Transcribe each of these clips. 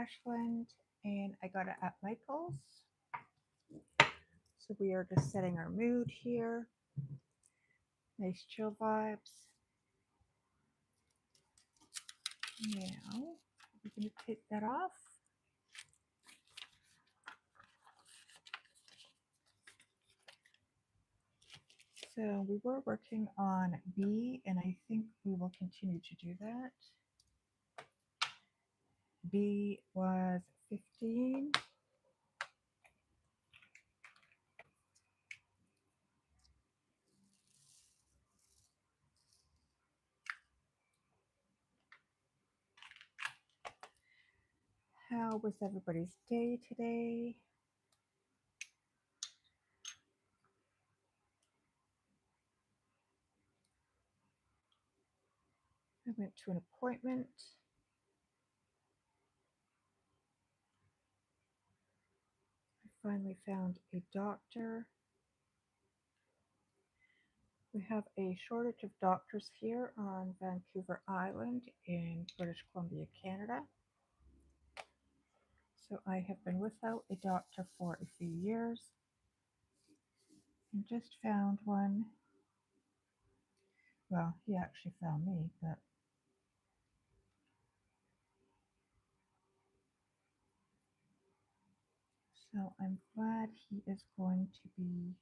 Ashland, and I got it at Michael's. So we are just setting our mood here. Nice chill vibes. Now we're going to take that off. So we were working on B, and I think we will continue to do that. B was 15. How was everybody's day today? I went to an appointment. I finally found a doctor. We have a shortage of doctors here on Vancouver Island in British Columbia, Canada. So I have been without a doctor for a few years and just found one. Well, he actually found me, but so I'm glad he is going to be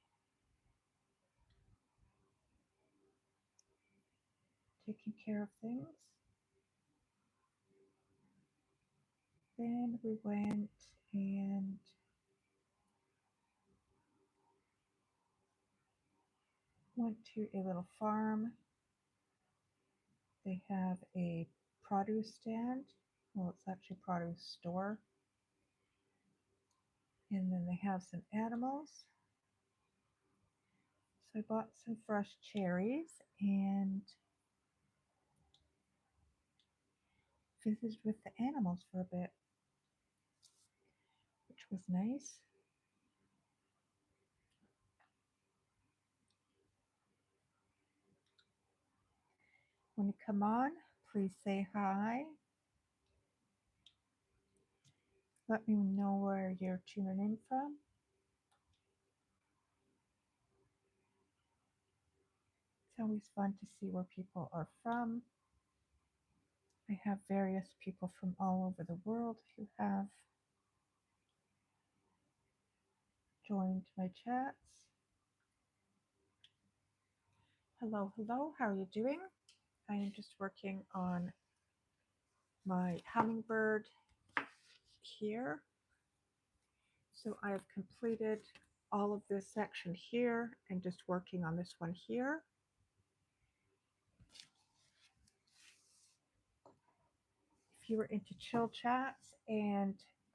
taking care of things. Then we went and went to a little farm. They have a produce stand. Well, it's actually a produce store. And then they have some animals. So I bought some fresh cherries and visited with the animals for a bit, which was nice. When you come on, please say hi. Let me know where you're tuning in from. It's always fun to see where people are from. I have various people from all over the world who have joined my chats. Hello, hello, how are you doing? I am just working on my hummingbird here. So I have completed all of this section here and just working on this one here. If you were into chill chats and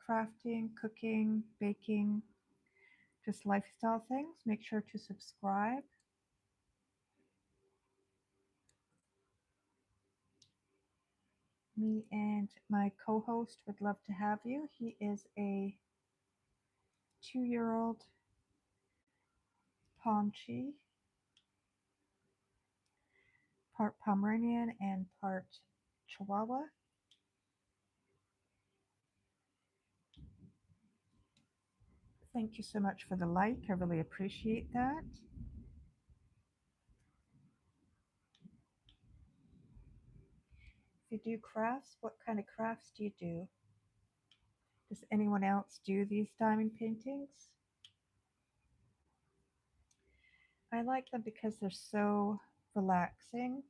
crafting, cooking, baking, just lifestyle things, make sure to subscribe. Me and my co-host would love to have you. He is a 2-year-old Pomchi, part Pomeranian and part Chihuahua. Thank you so much for the like. I really appreciate that. If you do crafts, what kind of crafts do you do? Does anyone else do these diamond paintings? I like them because they're so relaxing,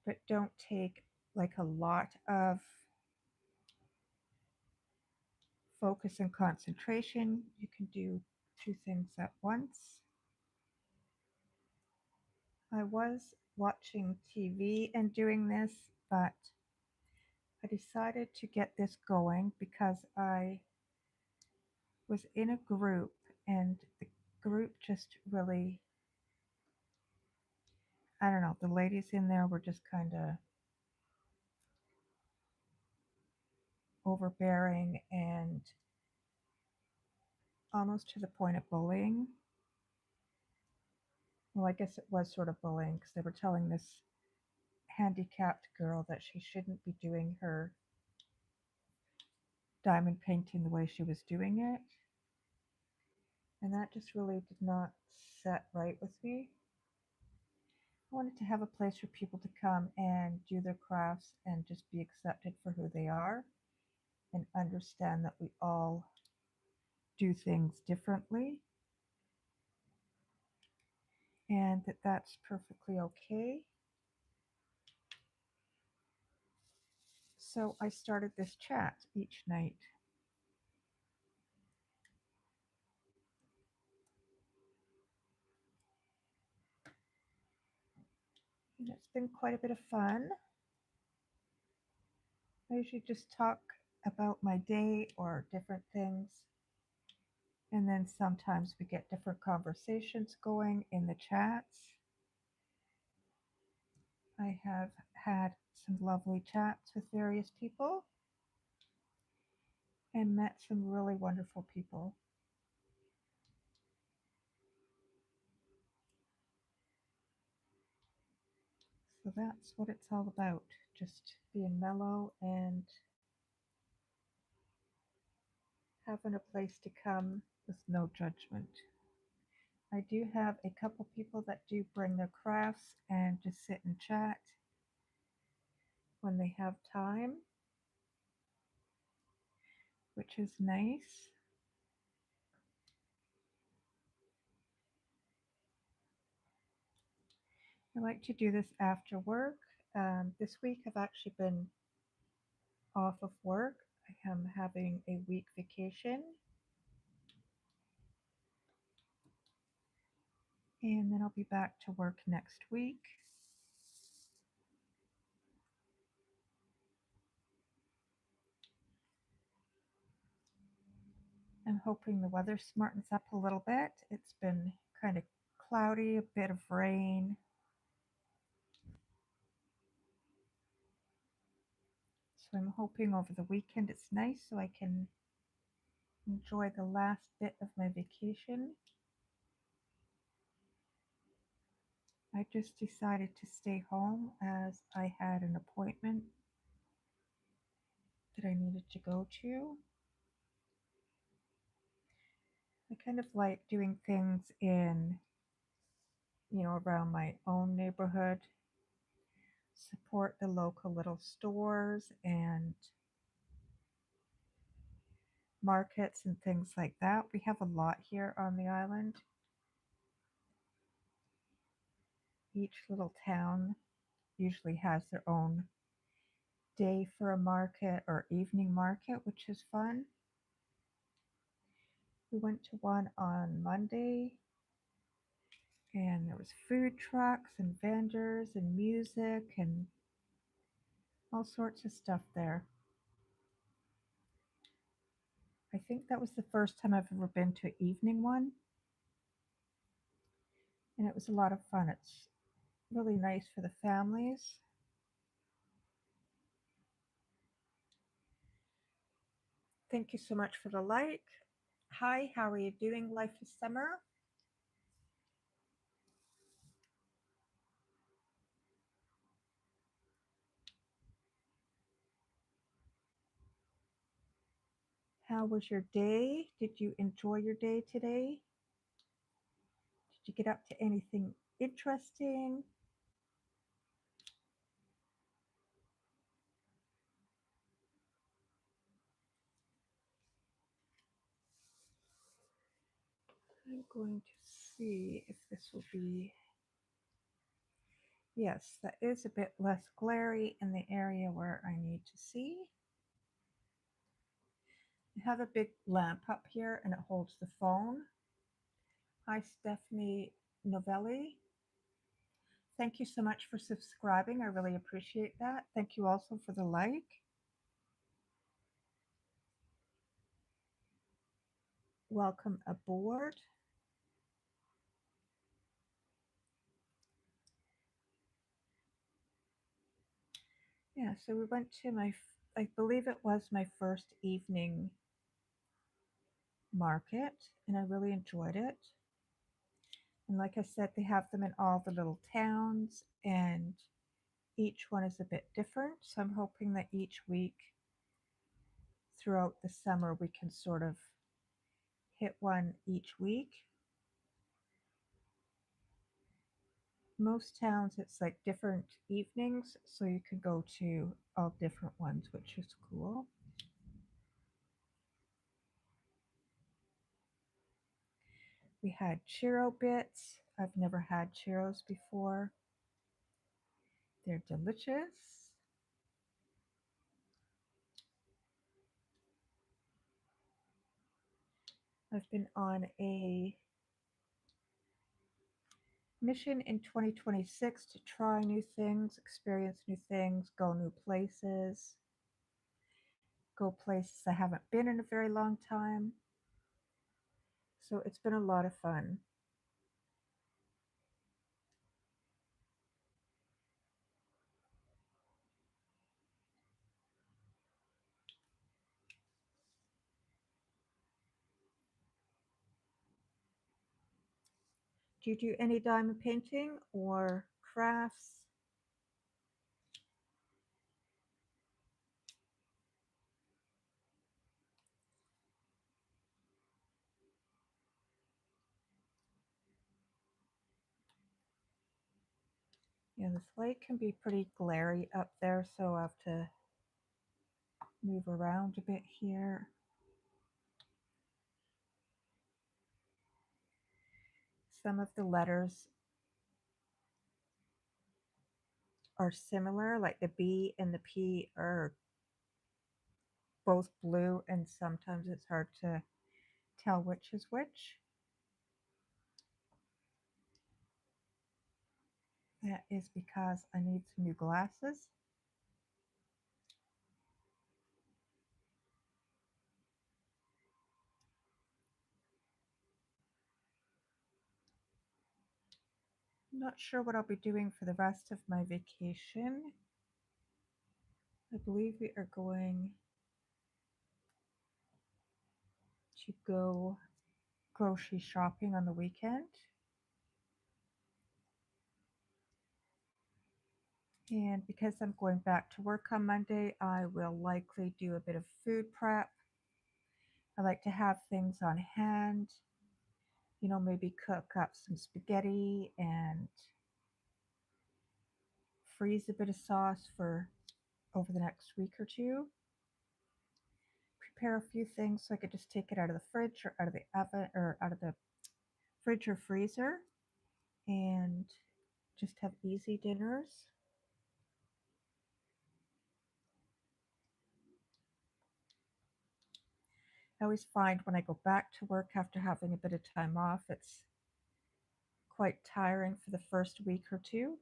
but don't take like a lot of focus and concentration. You can do 2 things at once. I was watching TV and doing this, but I decided to get this going because I was in a group and the group just really, I don't know, the ladies in there were just kind of overbearing and almost to the point of bullying. Well, I guess it was sort of bullying because they were telling this handicapped girl that she shouldn't be doing her diamond painting the way she was doing it. And that just really did not set right with me. I wanted to have a place for people to come and do their crafts and just be accepted for who they are and understand that we all do things differently and that that's perfectly okay. So I started this chat each night. And it's been quite a bit of fun. I usually just talk about my day or different things. And then sometimes we get different conversations going in the chats. I have had some lovely chats with various people and met some really wonderful people. So that's what it's all about, just being mellow and having a place to come with no judgment. I do have a couple people that do bring their crafts and just sit and chat when they have time, which is nice. I like to do this after work. This week I've actually been off of work. I am having a week vacation. And then I'll be back to work next week. I'm hoping the weather smartens up a little bit. It's been kind of cloudy, a bit of rain. So I'm hoping over the weekend it's nice so I can enjoy the last bit of my vacation. I just decided to stay home as I had an appointment that I needed to go to. I kind of like doing things in, around my own neighborhood, support the local little stores and markets and things like that. We have a lot here on the island. Each little town usually has their own day for a market or evening market, which is fun. We went to one on Monday and there was food trucks and vendors and music and all sorts of stuff there. I think that was the first time I've ever been to an evening one, and it was a lot of fun. It's really nice for the families. Thank you so much for the like. Hi, how are you doing? Life is summer. How was your day? Did you enjoy your day today? Did you get up to anything interesting? I'm going to see if this will be. Yes, that is a bit less glary in the area where I need to see. I have a big lamp up here and it holds the phone. Hi, Stephanie Novelli. Thank you so much for subscribing. I really appreciate that. Thank you also for the like. Welcome aboard. Yeah, so we went to I believe it was my first evening market, and I really enjoyed it. And like I said, they have them in all the little towns, and each one is a bit different. So I'm hoping that each week throughout the summer we can sort of hit one each week. Most towns it's like different evenings, so you can go to all different ones, which is cool. We had churro bits. I've never had churros before. They're delicious. I've been on a mission in 2026 to try new things, experience new things, go new places, go places I haven't been in a very long time. So it's been a lot of fun. Do you do any diamond painting or crafts? Yeah, this light can be pretty glary up there, so I have to move around a bit here. Some of the letters are similar, like the B and the P are both blue, and sometimes it's hard to tell which is which. That is because I need some new glasses. I'm not sure what I'll be doing for the rest of my vacation. I believe we are going to go grocery shopping on the weekend. And because I'm going back to work on Monday, I will likely do a bit of food prep. I like to have things on hand, maybe cook up some spaghetti and freeze a bit of sauce for over the next week or two. Prepare a few things so I could just take it out of the fridge or out of the oven or out of the fridge or freezer and just have easy dinners. I always find when I go back to work after having a bit of time off, it's quite tiring for the first week or two.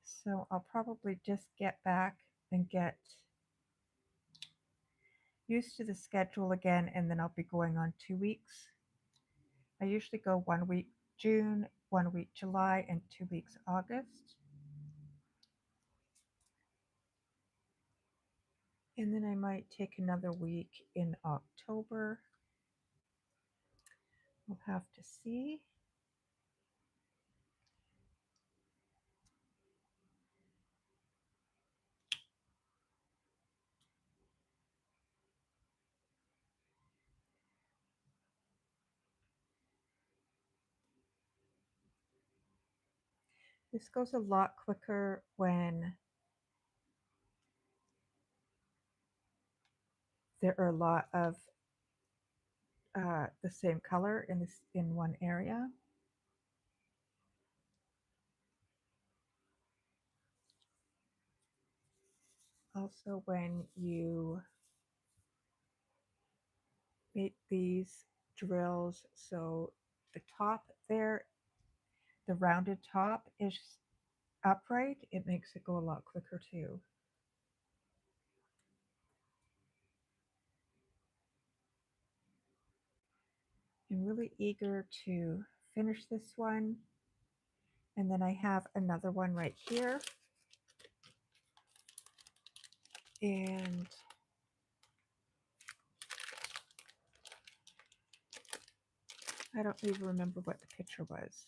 So I'll probably just get back and get used to the schedule again, and then I'll be going on 2 weeks. I usually go 1 week June, 1 week July, and 2 weeks August. And then I might take another week in October. We'll have to see. This goes a lot quicker when there are a lot of the same color in one area. Also, when you make these drills, so the top there, the rounded top is upright, it makes it go a lot quicker too. I'm really eager to finish this one. And then I have another one right here. And I don't even remember what the picture was.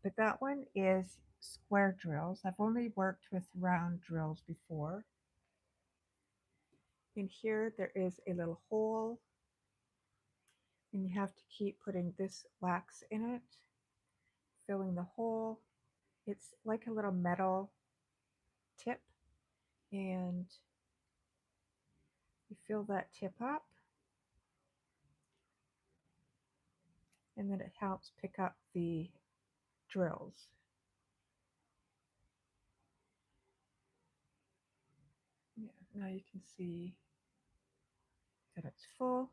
But that one is square drills. I've only worked with round drills before. In here, there is a little hole, and you have to keep putting this wax in it, filling the hole. It's like a little metal tip, and you fill that tip up, and then it helps pick up the drills. Yeah, now you can see that it's full.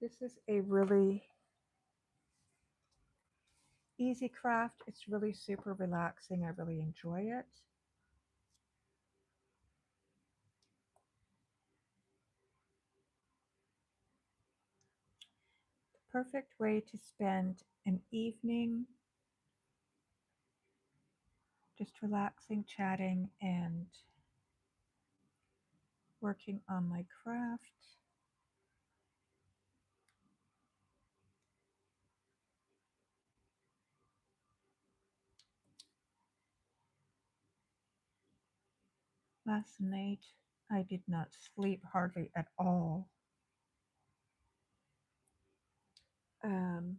This is a really easy craft. It's really super relaxing. I really enjoy it. The perfect way to spend an evening just relaxing, chatting, and working on my craft. Last night I did not sleep hardly at all. Um,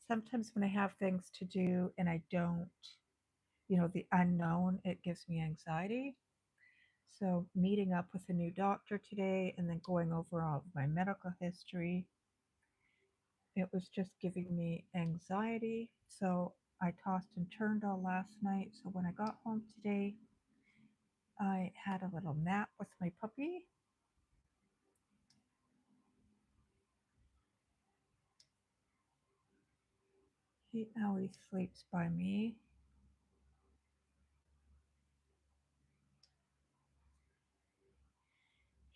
Sometimes when I have things to do and I don't, the unknown, it gives me anxiety. So, meeting up with a new doctor today and then going over all of my medical history, it was just giving me anxiety. So, I tossed and turned all last night. So, when I got home today, I had a little nap with my puppy. He always sleeps by me.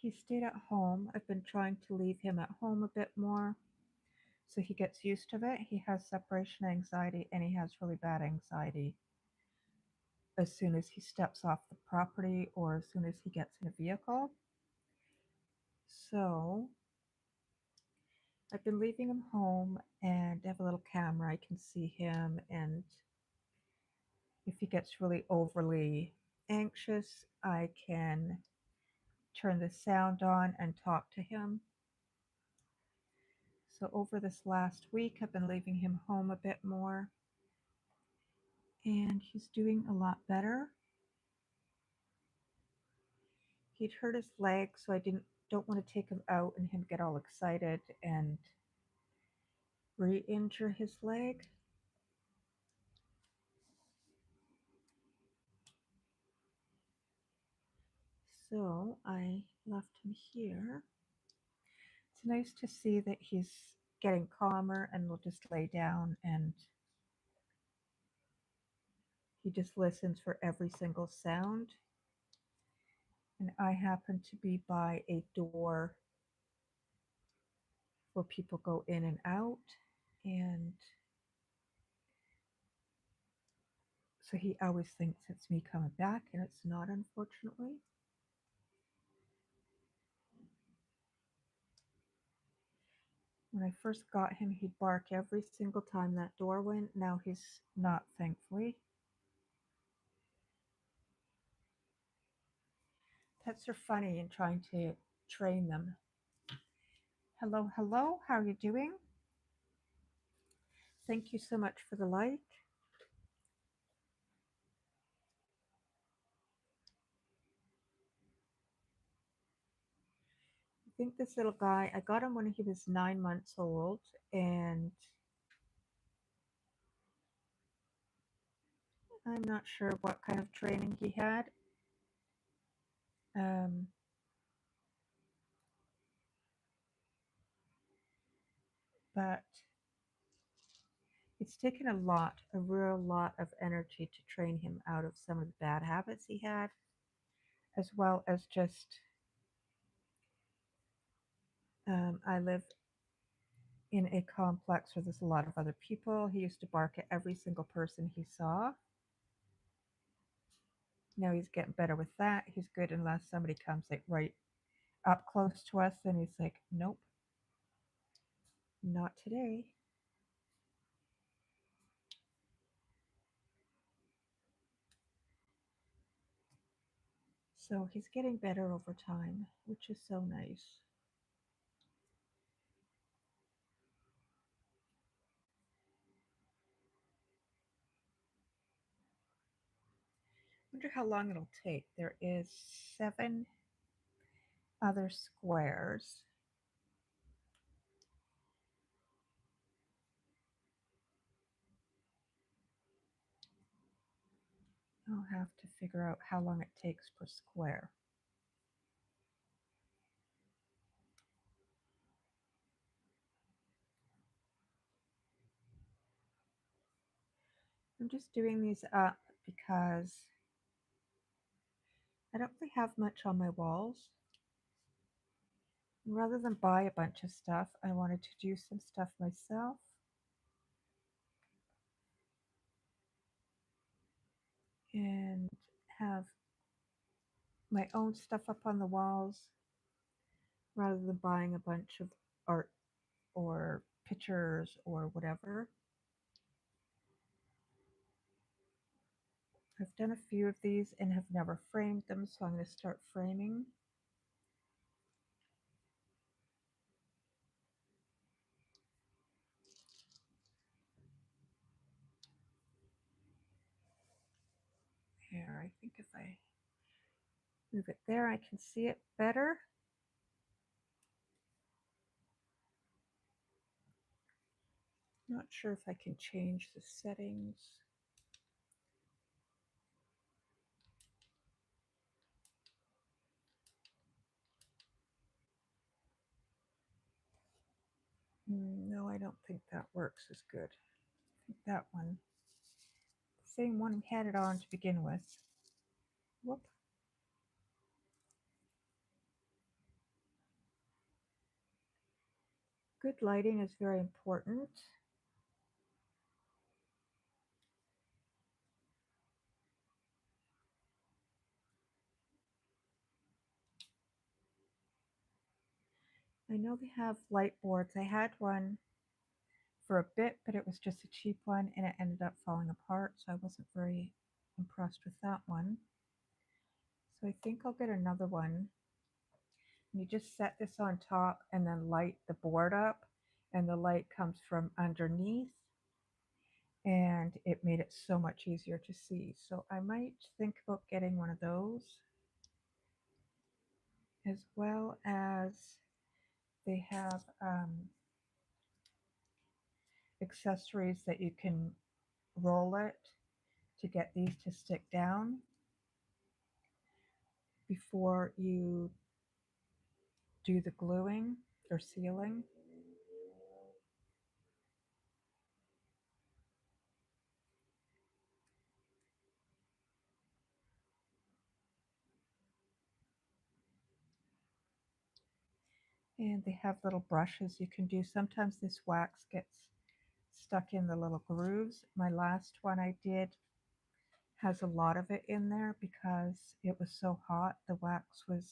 He stayed at home. I've been trying to leave him at home a bit more so he gets used to it. He has separation anxiety and he has really bad anxiety as soon as he steps off the property or as soon as he gets in a vehicle. So I've been leaving him home and I have a little camera. I can see him, and if he gets really overly anxious, I can turn the sound on and talk to him. So over this last week, I've been leaving him home a bit more, and he's doing a lot better. He'd hurt his leg, so I don't want to take him out and him get all excited and re-injure his leg. So I left him here. It's nice to see that he's getting calmer and will just lay down, and he just listens for every single sound. And I happen to be by a door where people go in and out, and so he always thinks it's me coming back, and it's not, unfortunately. When I first got him, he'd bark every single time that door went. Now he's not, thankfully. Pets are funny in trying to train them. Hello, hello, how are you doing? Thank you so much for the like. I think this little guy, I got him when he was 9 months old, and I'm not sure what kind of training he had. Um, but it's taken a real lot of energy to train him out of some of the bad habits he had, as well as just, I live in a complex where there's a lot of other people. He used to bark at every single person he saw. Now he's getting better with that. He's good unless somebody comes like right up close to us, and he's like, nope, not today. So he's getting better over time, which is so nice. Wonder how long it'll take. There is 7 other squares. I'll have to figure out how long it takes per square. I'm just doing these up because I don't really have much on my walls. Rather than buy a bunch of stuff, I wanted to do some stuff myself. And have my own stuff up on the walls rather than buying a bunch of art or pictures or whatever. I've done a few of these and have never framed them, so I'm going to start framing. There, I think if I move it there, I can see it better. Not sure if I can change the settings. No, I don't think that works as good. I think that one, the same one we had it on to begin with. Whoop. Good lighting is very important. I know they have light boards. I had one for a bit, but it was just a cheap one and it ended up falling apart, so I wasn't very impressed with that one. So I think I'll get another one. You just set this on top and then light the board up, and the light comes from underneath, and it made it so much easier to see. So I might think about getting one of those, as well as they have accessories that you can roll it to get these to stick down before you do the gluing or sealing. And they have little brushes you can do. Sometimes this wax gets stuck in the little grooves. My last one I did has a lot of it in there because it was so hot. The wax was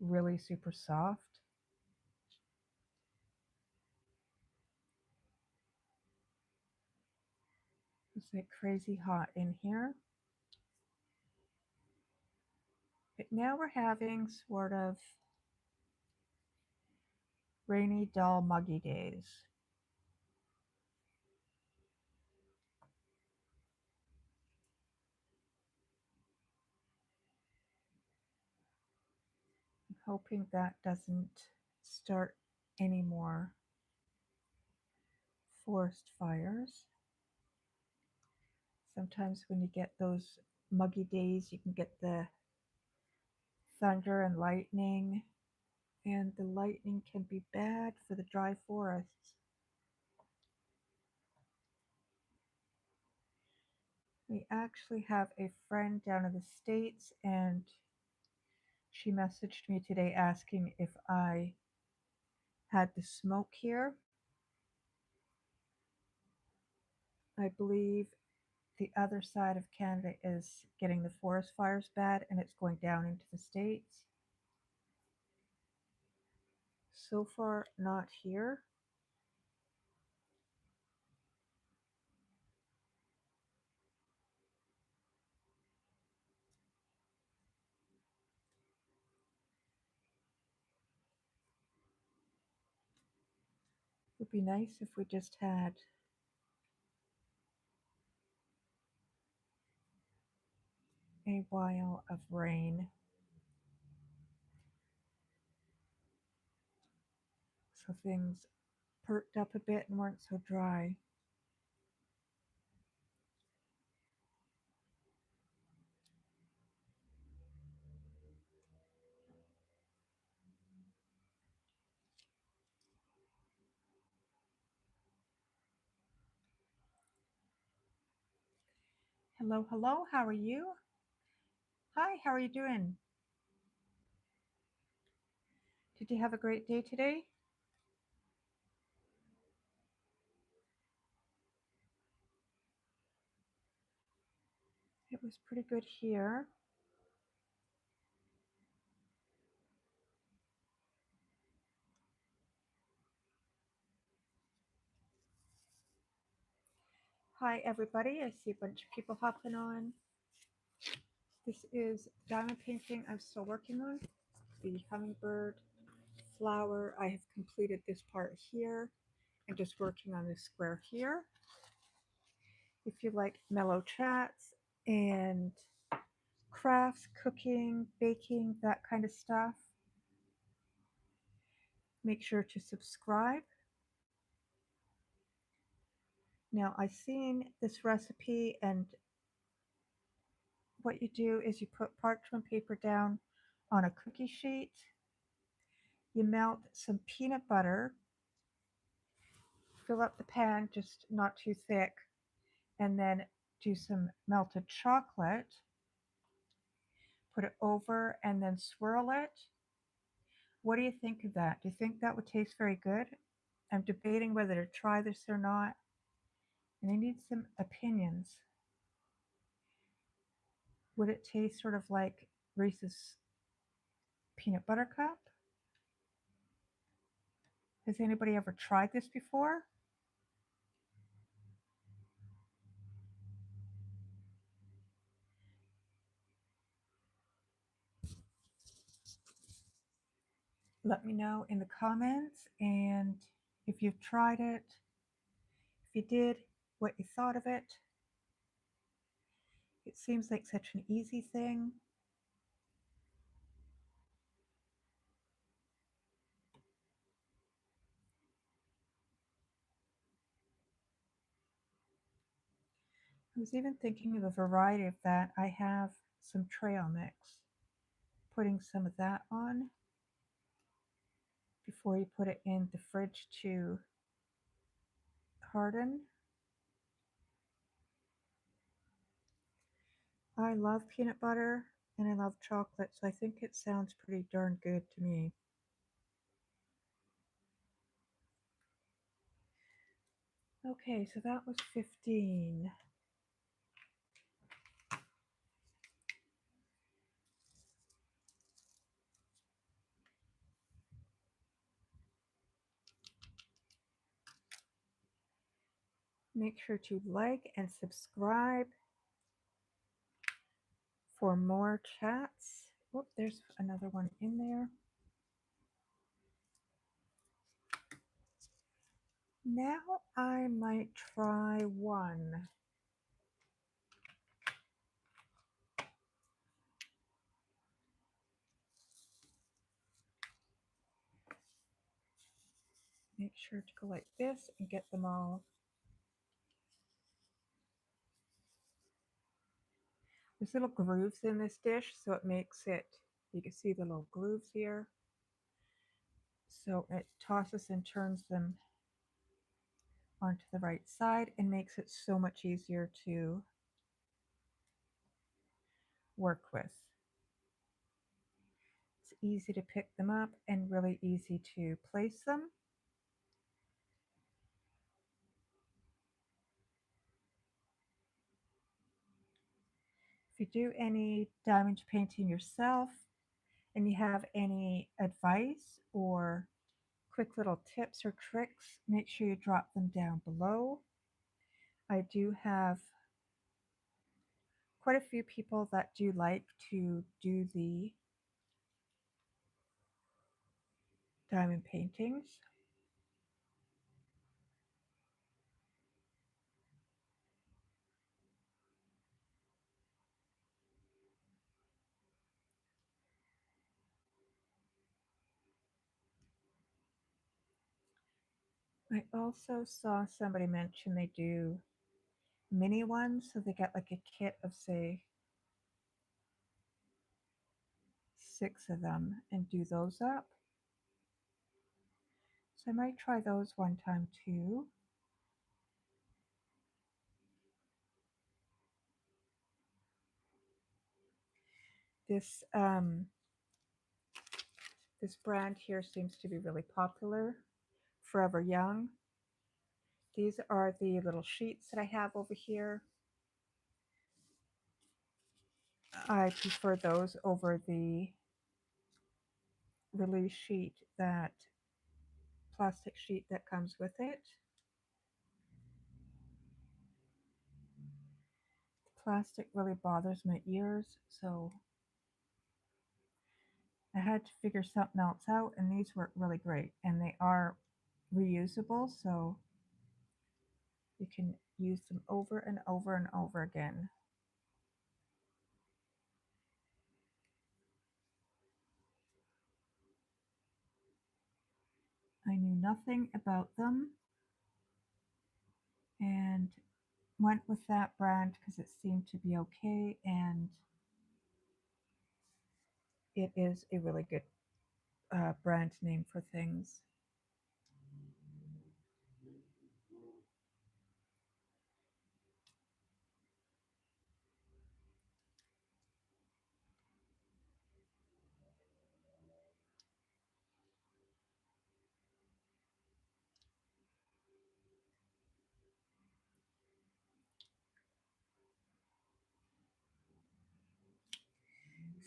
really super soft. It's like crazy hot in here. But now we're having sort of rainy, dull, muggy days. I'm hoping that doesn't start any more forest fires. Sometimes when you get those muggy days, you can get the thunder and lightning, and the lightning can be bad for the dry forests. We actually have a friend down in the States, and she messaged me today asking if I had the smoke here. I believe the other side of Canada is getting the forest fires bad, and it's going down into the States. So far, not here. Would be nice if we just had a while of rain so things perked up a bit and weren't so dry. Hello, hello, how are you? Hi, how are you doing? Did you have a great day today? It was pretty good here. Hi, everybody. I see a bunch of people hopping on. This is diamond painting I'm still working on. The hummingbird flower. I have completed this part here and just working on this square here. If you like mellow chats and crafts, cooking, baking, that kind of stuff, make sure to subscribe. Now, I've seen this recipe, and what you do is you put parchment paper down on a cookie sheet, you melt some peanut butter, fill up the pan, just not too thick, and then do some melted chocolate, put it over, and then swirl it. What do you think of that? Do you think that would taste very good? I'm debating whether to try this or not, and I need some opinions. Would it taste sort of like Reese's peanut butter cup? Has anybody ever tried this before? Let me know in the comments, and if you've tried it, if you did, what you thought of it. It seems like such an easy thing. I was even thinking of a variety of that. I have some trail mix, putting some of that on before you put it in the fridge to harden. I love peanut butter and I love chocolate, so I think it sounds pretty darn good to me. Okay, so that was 15. Make sure to like and subscribe for more chats. Whoop, there's another one in there. Now I might try one. Make sure to go like this and get them all. There's little grooves in this dish, so it makes it, you can see the little grooves here. So it tosses and turns them onto the right side and makes it so much easier to work with. It's easy to pick them up and really easy to place them. If you do any diamond painting yourself and you have any advice or quick little tips or tricks, make sure you drop them down below. I do have quite a few people that do like to do the diamond paintings. I also saw somebody mention they do mini ones, so they get like a kit of, say, 6 of them and do those up. So I might try those one time too. This this brand here seems to be really popular. Forever Young. These are the little sheets that I have over here. I prefer those over the release sheet, that plastic sheet that comes with it. The plastic really bothers my ears, so I had to figure something else out, and these work really great. And they are reusable, so you can use them over and over and over again. I knew nothing about them and went with that brand because it seemed to be okay, and it is a really good brand name for things.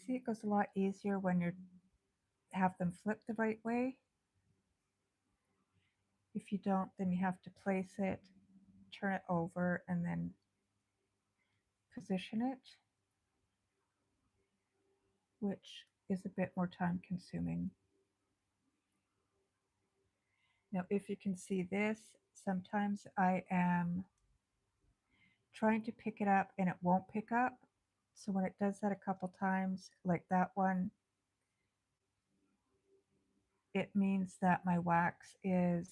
See, it goes a lot easier when you have them flipped the right way. If you don't, then you have to place it, turn it over, and then position it, which is a bit more time consuming. Now, if you can see this, sometimes I am trying to pick it up and it won't pick up. So when it does that a couple times, like that one, it means that my wax is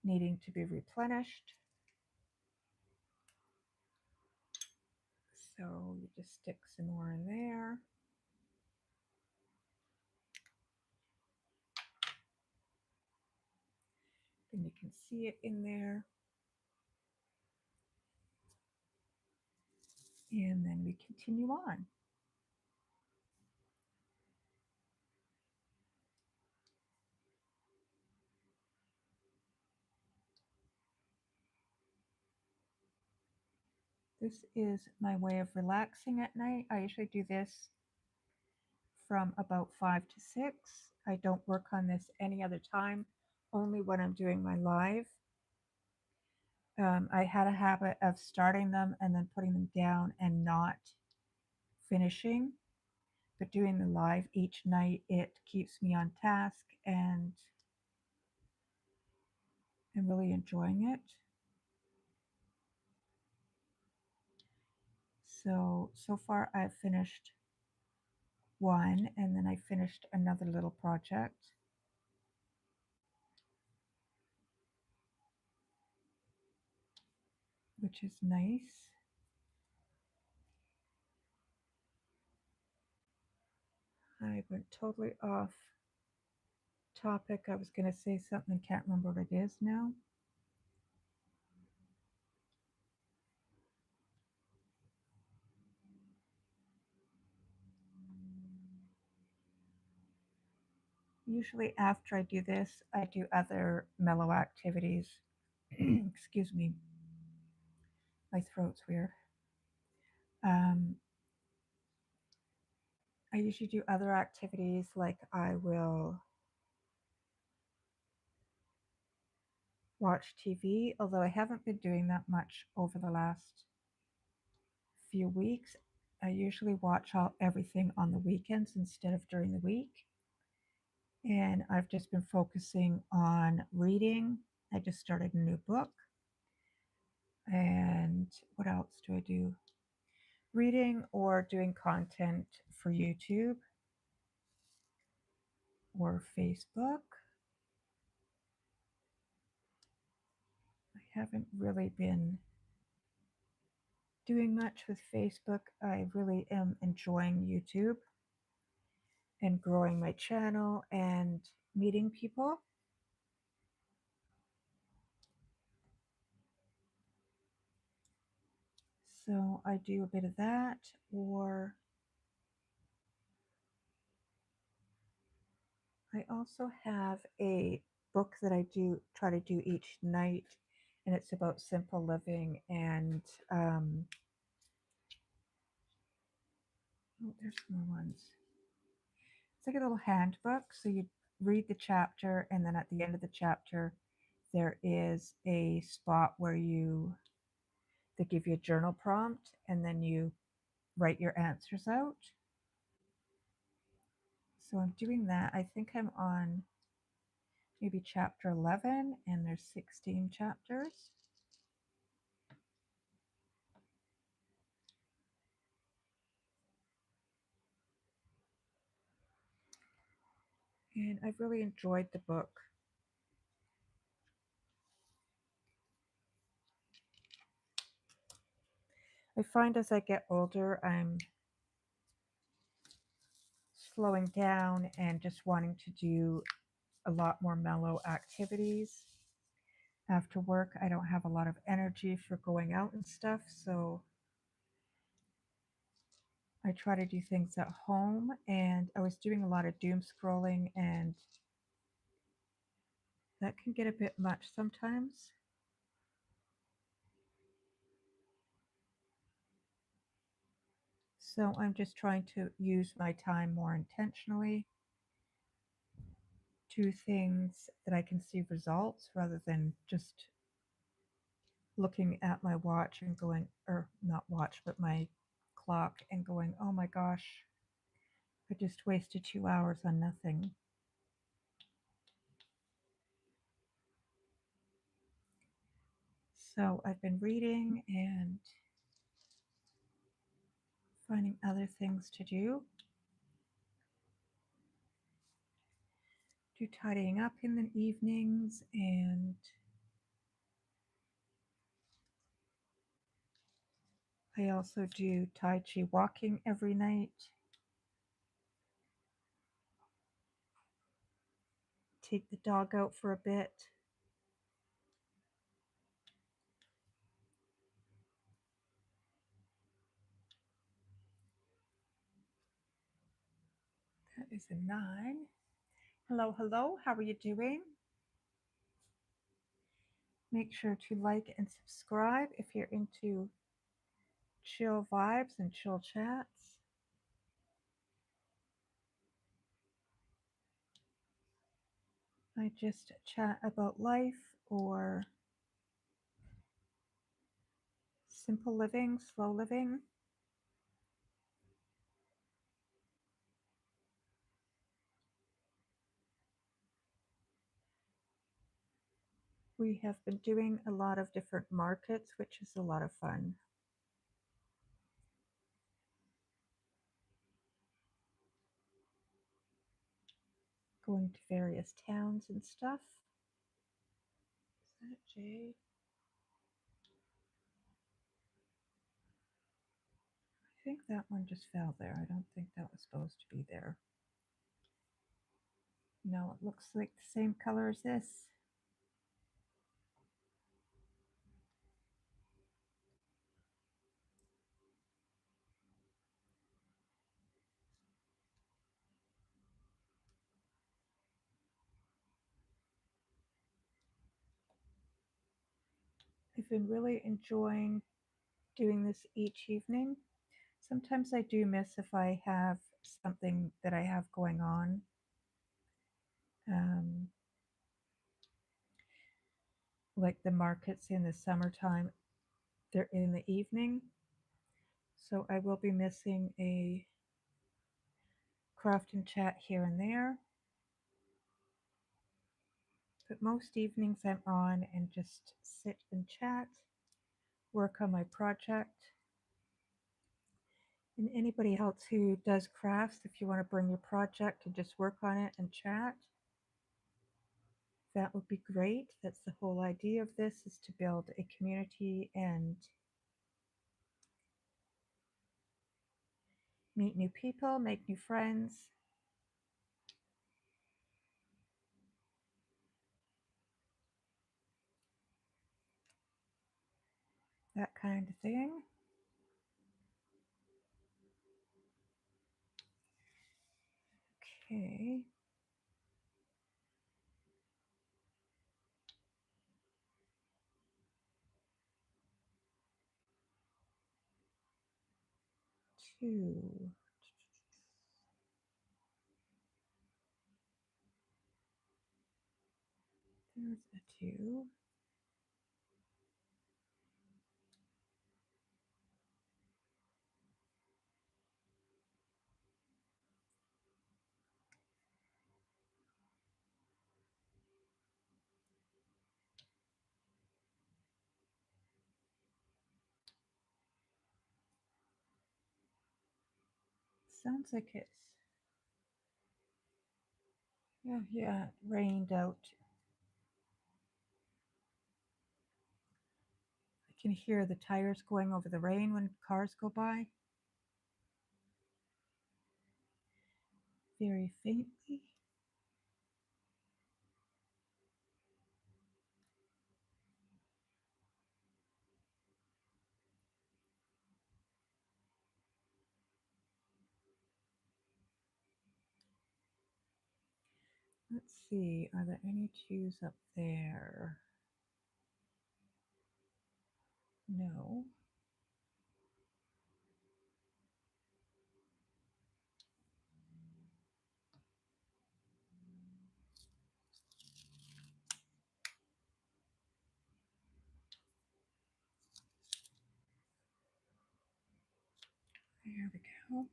needing to be replenished. So you just stick some more in there. Then you can see it in there. And then we continue on. This is my way of relaxing at night. I usually do this from about 5 to 6. I don't work on this any other time, only when I'm doing my live. I had a habit of starting them and then putting them down and not finishing. But doing the live each night, it keeps me on task, and I'm really enjoying it. So far I've finished one, and then I finished another little project. Which is nice. I went totally off topic. I was going to say something, can't remember what it is now. Usually after I do this, I do other mellow activities. Excuse me, my throat's weird. Um, I usually do other activities, like I will watch TV, although I haven't been doing that much over the last few weeks. I usually watch everything on the weekends instead of during the week. And I've just been focusing on reading. I just started a new book. And what else do I do? Reading or doing content for YouTube or Facebook. haven't really been doing much with Facebook. I really am enjoying YouTube and growing my channel and meeting people. So I do a bit of that, or I also have a book that I do try to do each night, and it's about simple living. And oh, there's more ones. It's like a little handbook. So you read the chapter, and then at the end of the chapter, there is a spot where they give you a journal prompt, and then you write your answers out. So I'm doing that. I think I'm on maybe chapter 11, and there's 16 chapters. And I've really enjoyed the book. I find as I get older, I'm slowing down and just wanting to do a lot more mellow activities. After work, I don't have a lot of energy for going out and stuff, so I try to do things at home. And I was doing a lot of doom scrolling, and that can get a bit much sometimes. So I'm just trying to use my time more intentionally, do things that I can see results rather than just looking at my watch and going, or not watch, but my clock and going, oh my gosh, I just wasted 2 hours on nothing. So I've been reading and finding other things to do. Do tidying up in the evenings, and I also do Tai Chi walking every night. Take the dog out for a bit. That is a 9. Hello, hello. How are you doing? Make sure to like and subscribe if you're into chill vibes and chill chats. I just chat about life or simple living, slow living. We have been doing a lot of different markets, which is a lot of fun. Going to various towns and stuff. Is that Jay? I think that one just fell there. I don't think that was supposed to be there. No, it looks like the same color as this. I've been really enjoying doing this each evening. Sometimes I do miss if I have something that I have going on. Um, like the markets in the summertime, they're in the evening. So I will be missing a craft and chat here and there. But most evenings I'm on and just sit and chat, work on my project. And anybody else who does crafts, if you want to bring your project and just work on it and chat, that would be great. That's the whole idea of this, is to build a community and meet new people, make new friends. That kind of thing. Okay. Two. There's a two. Sounds like it's, yeah, it rained out. I can hear the tires going over the rain when cars go by. Very faintly. Let's see, are there any twos up there? No. There we go.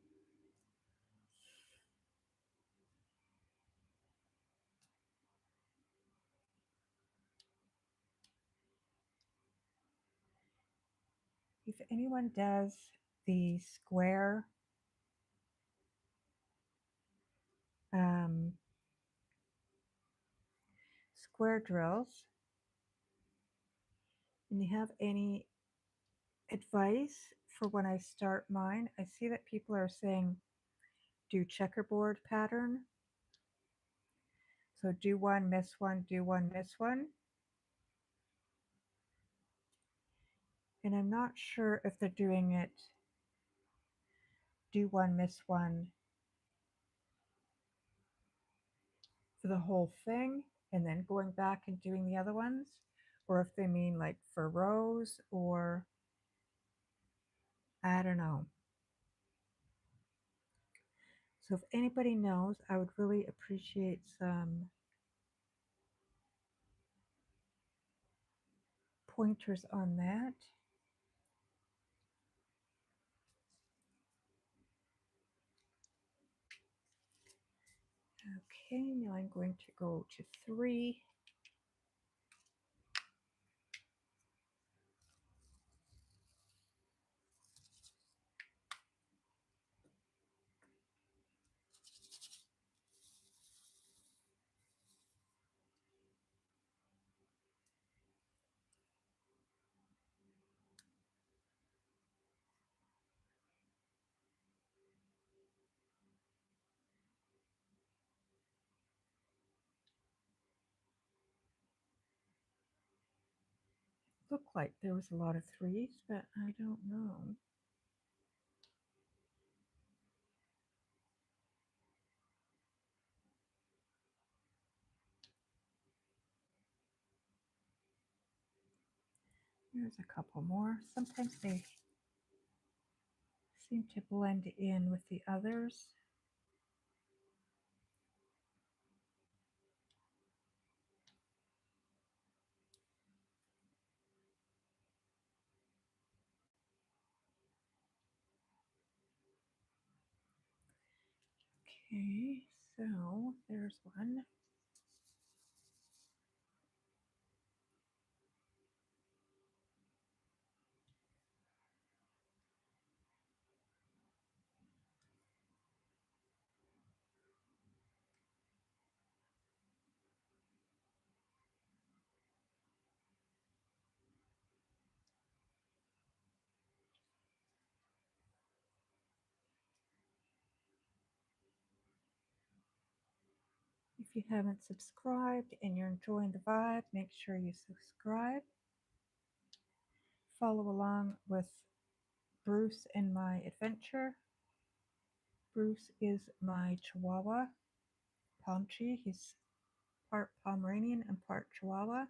If anyone does the um, square drills, and you have any advice for when I start mine, I see that people are saying do checkerboard pattern. So do one, miss one, do one, miss one. And I'm not sure if they're doing it do one, miss one for the whole thing and then going back and doing the other ones, or if they mean like for rows, or I don't know. So if anybody knows, I would really appreciate some pointers on that. Okay, now I'm going to go to 3. Looked like there was a lot of 3s, but I don't know. There's a couple more. Sometimes they seem to blend in with the others. Okay, so there's one. you haven't subscribed and you're enjoying the vibe, make sure you subscribe. Follow along with Bruce and my adventure. Bruce is my Chihuahua, Pomchi. He's part Pomeranian and part Chihuahua.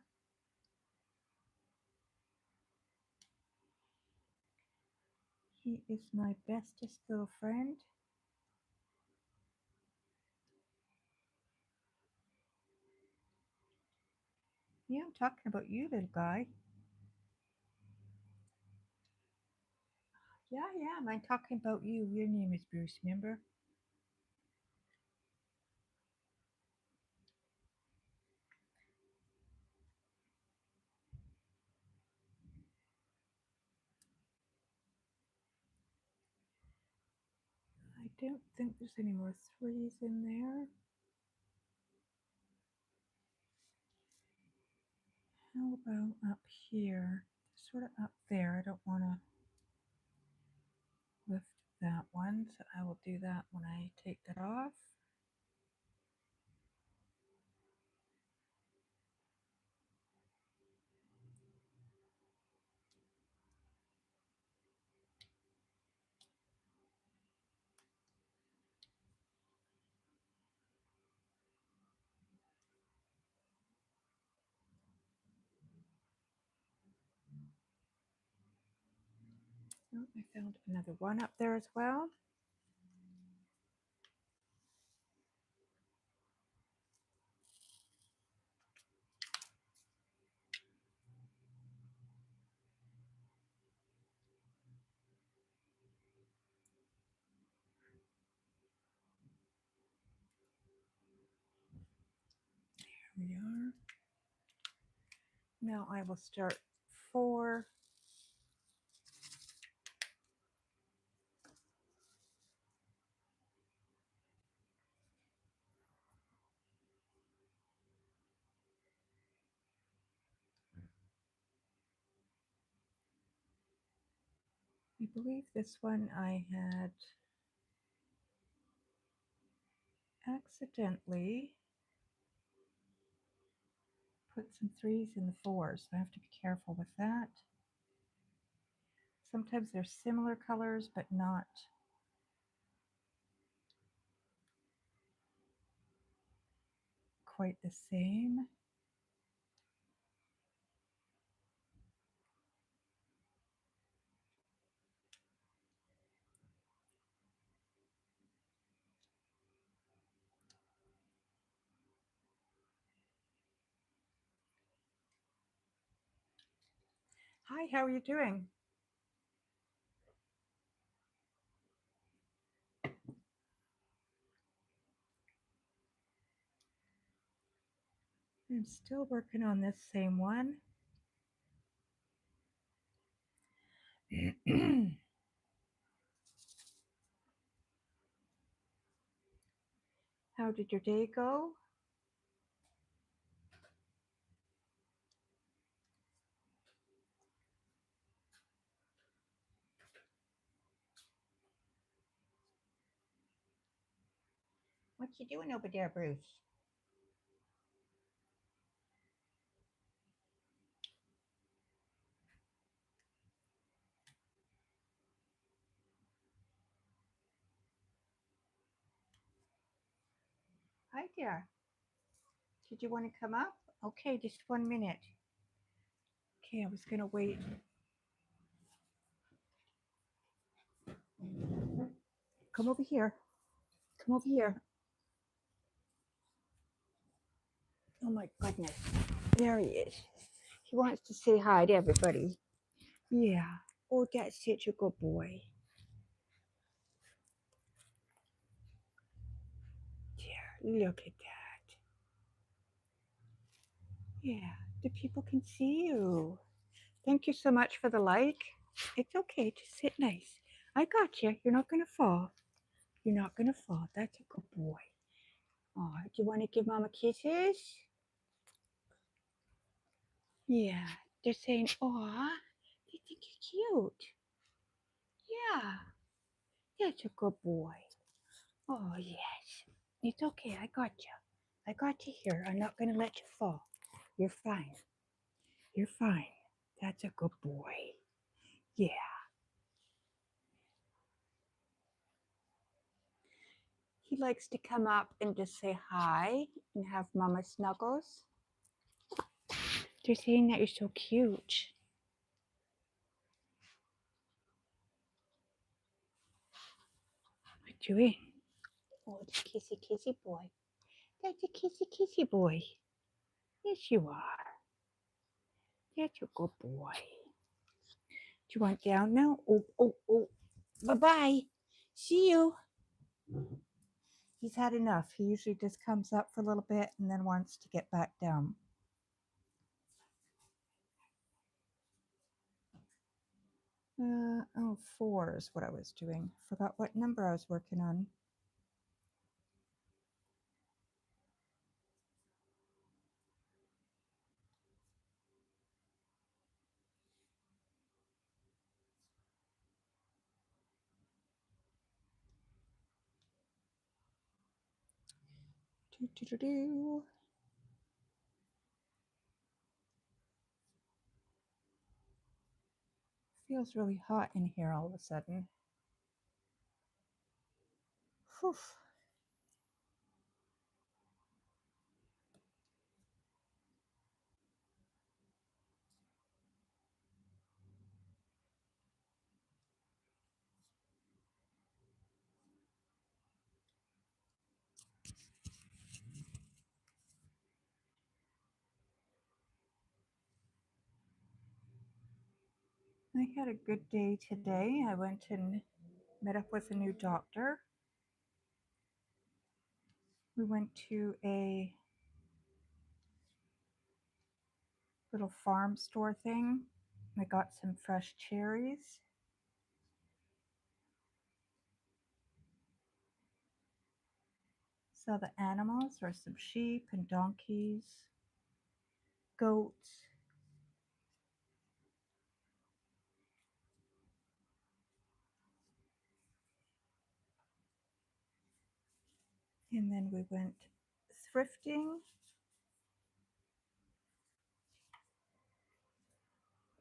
He is my bestest little friend. Yeah, I'm talking about you, little guy. Yeah, I'm talking about you. Your name is Bruce, remember? I don't think there's any more threes in there. How about up here? Sort of up there. I don't want to lift that one, so I will do that when I take that off. Oh, I found another one up there as well. There we are. Now I will start 4. I believe this one I had accidentally put some 3s in the 4s, so I have to be careful with that. Sometimes they're similar colors, but not quite the same. Hi, how are you doing? I'm still working on this same one. How did your day go? What you doing over there, Bruce? Hi there. Did you want to come up? Okay, just 1 minute. Okay, I was going to wait. Come over here. Come over here. Oh my goodness. There he is. He wants to say hi to everybody. Yeah. Oh, that's such a good boy. There, look at that. Yeah, the people can see you. Thank you so much for the like. It's okay. Just sit nice. I got you. You're not going to fall. You're not going to fall. That's a good boy. Oh, do you want to give Mama kisses? Yeah. They're saying, aw, they think you're cute. Yeah. That's a good boy. Oh, yes. It's okay. I got you. I got you here. I'm not going to let you fall. You're fine. You're fine. That's a good boy. Yeah. He likes to come up and just say hi and have mama snuggles. They're saying that you're so cute. What you doing? Oh, it's a kissy kissy boy. That's a kissy kissy boy. Yes, you are. That's a good boy. Do you want down now? Oh, oh, oh. Bye-bye. See you. He's had enough. He usually just comes up for a little bit and then wants to get back down. Oh, 4 is what I was doing. Forgot what number I was working on. Do. Feels really hot in here all of a sudden. Whew. I had a good day today. I went and met up with a new doctor. We went to a little farm store thing. I got some fresh cherries. Saw the animals are some sheep and donkeys, goats. And then we went thrifting.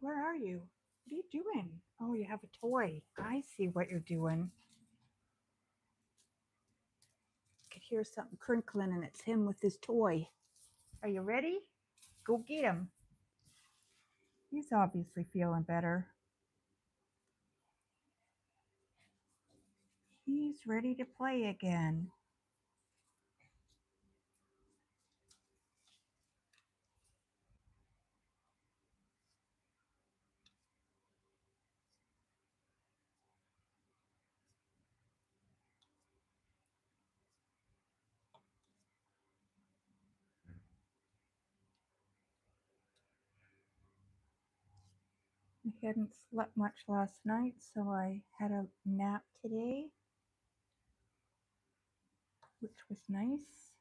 Where are you? What are you doing? Oh, you have a toy. I see what you're doing. I could hear something crinkling, and it's him with his toy. Are you ready? Go get him. He's obviously feeling better. He's ready to play again. I hadn't slept much last night, so I had a nap today, which was nice.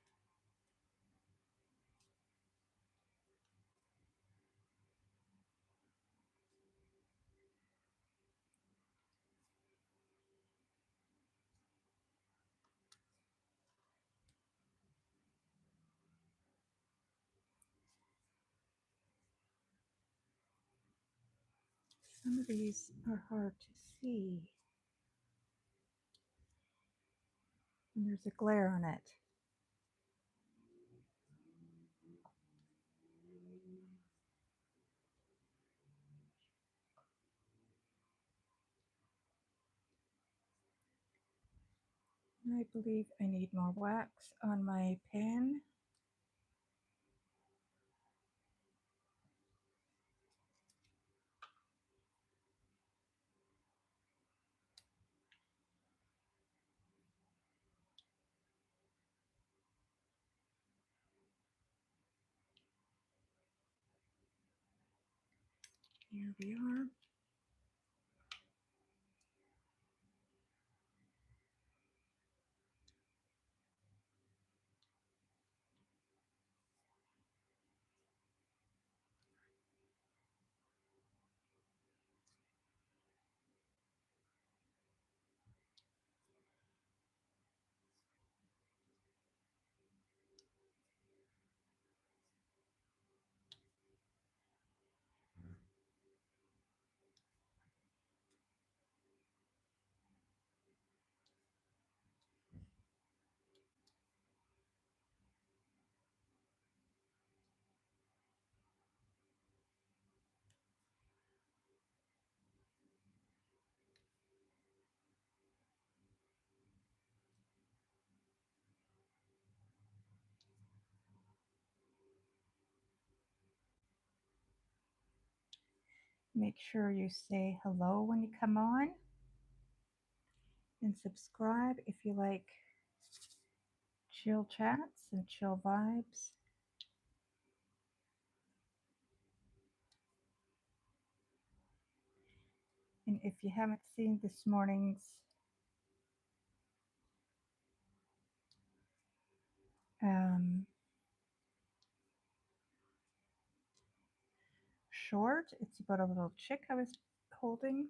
Some of these are hard to see, and there's a glare on it. I believe I need more wax on my pen. Here we are. Make sure you say hello when you come on and subscribe if you like chill chats and chill vibes. And if you haven't seen this morning's short, it's about a little chick I was holding.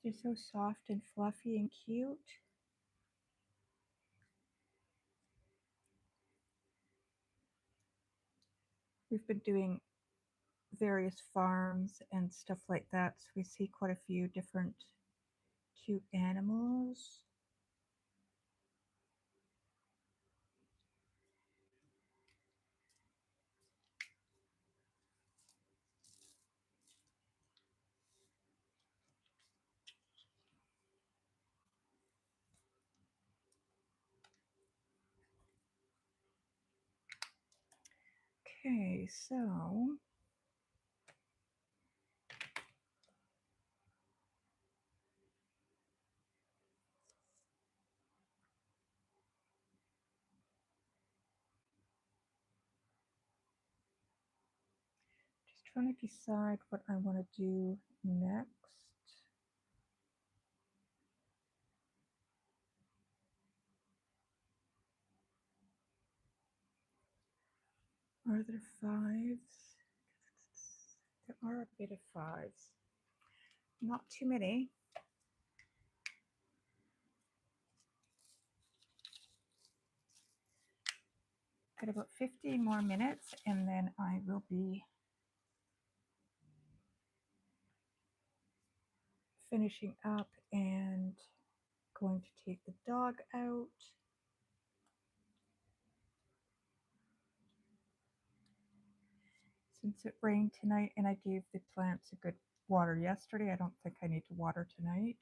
They're so soft and fluffy and cute. We've been doing various farms and stuff like that, so we see quite a few different cute animals. Okay, so just trying to decide what I want to do next. Are there fives? There are a bit of fives. Not too many. Got about 15 more minutes and then I will be finishing up and going to take the dog out. Since it rained tonight and I gave the plants a good water yesterday, I don't think I need to water tonight.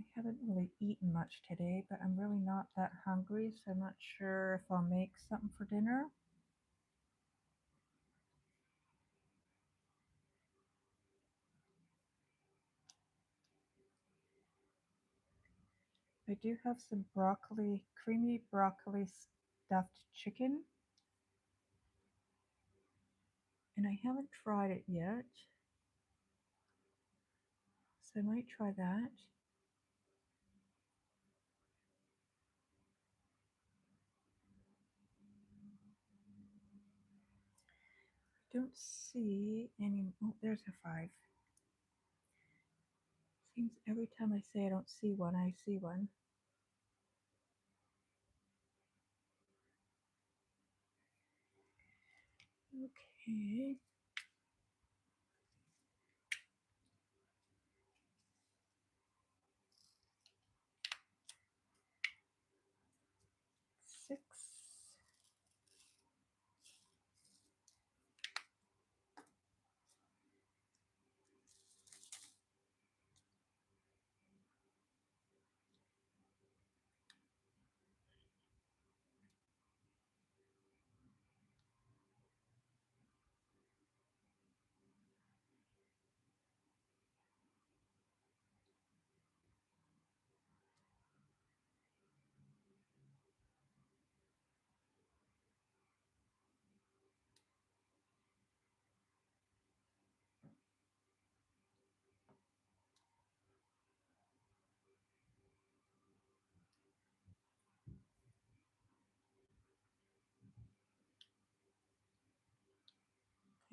I haven't really eaten much today, but I'm really not that hungry, so I'm not sure if I'll make something for dinner. I do have some broccoli, creamy broccoli stuffed chicken, and I haven't tried it yet, so I might try that. I don't see any. Oh, there's a 5. Seems every time I say I don't see one, I see one. Okay. Six.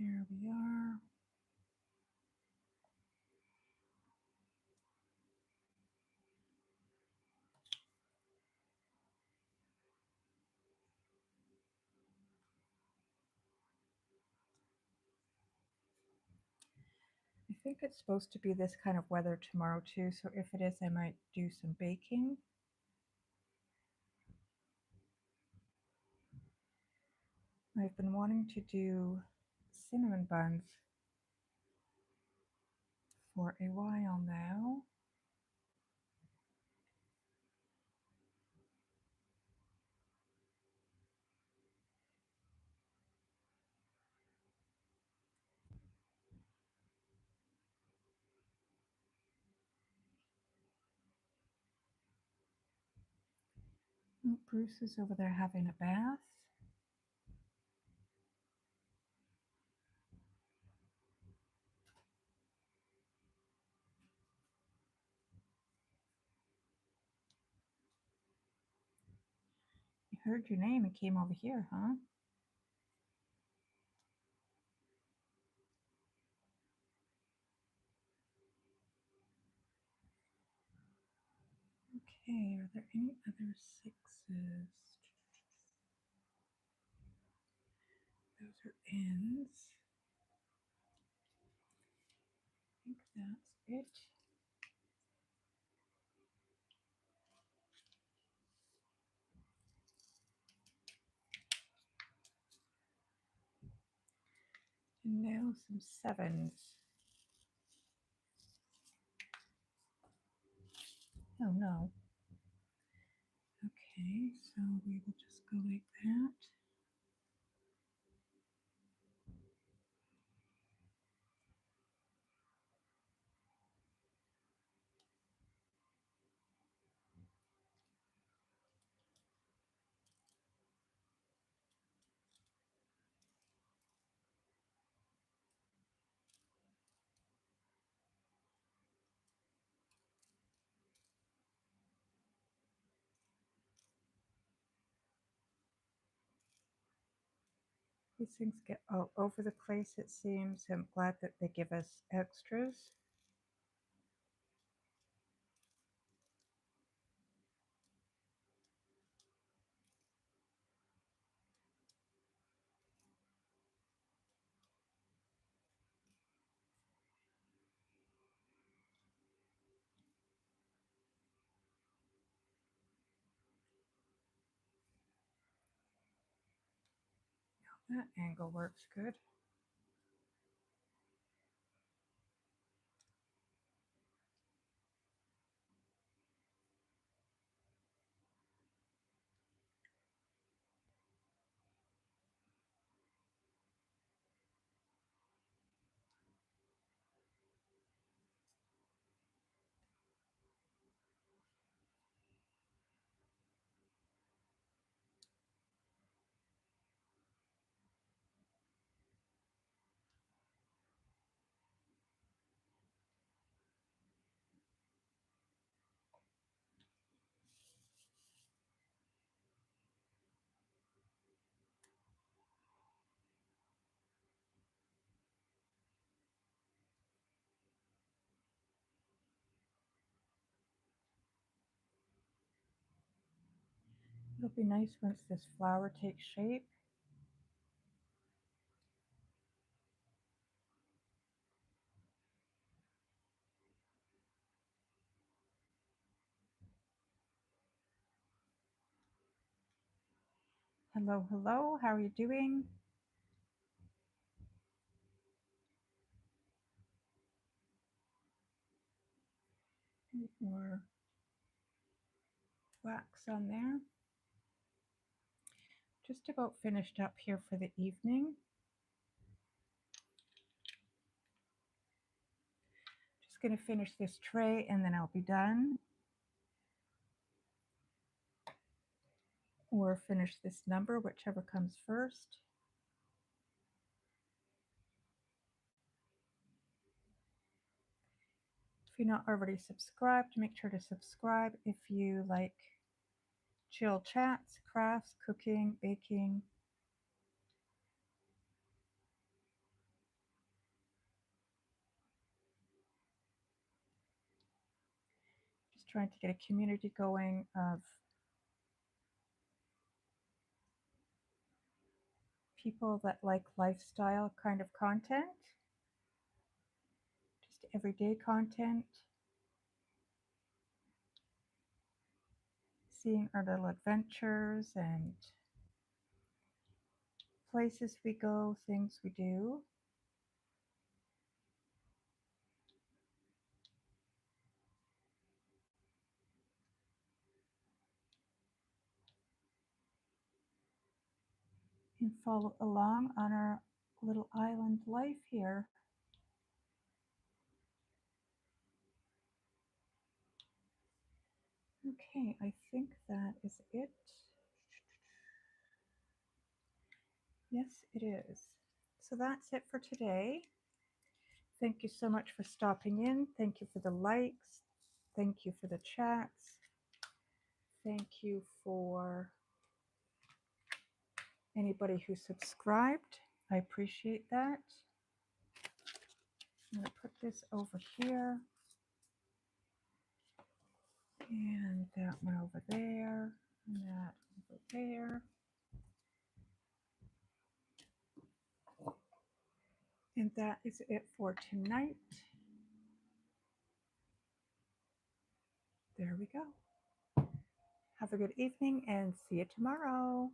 There we are. I think it's supposed to be this kind of weather tomorrow too, so if it is, I might do some baking. I've been wanting to do cinnamon buns for a while now. Oh, Bruce is over there having a bath. He heard your name and came over here, huh? Okay, are there any other sixes? Those are ends. I think that's it. And now some sevens. Oh no. Okay, so we will just go like that. These things get all over the place, it seems. I'm glad that they give us extras. That angle works good. It'll be nice once this flower takes shape. Hello, hello, how are you doing? More wax on there. Just about finished up here for the evening. Just going to finish this tray and then I'll be done. Or finish this number, whichever comes first. If you're not already subscribed, make sure to subscribe if you like chill chats, crafts, cooking, baking. Just trying to get a community going of people that like lifestyle kind of content, just everyday content, seeing our little adventures and places we go, things we do. And follow along on our little island life here. Okay, I think that is it. Yes, it is. So that's it for today. Thank you so much for stopping in. Thank you for the likes. Thank you for the chats. Thank you for anybody who subscribed. I appreciate that. I'm going to put this over here. And that one over there. And that over there. And that is it for tonight. There we go. Have a good evening and see you tomorrow.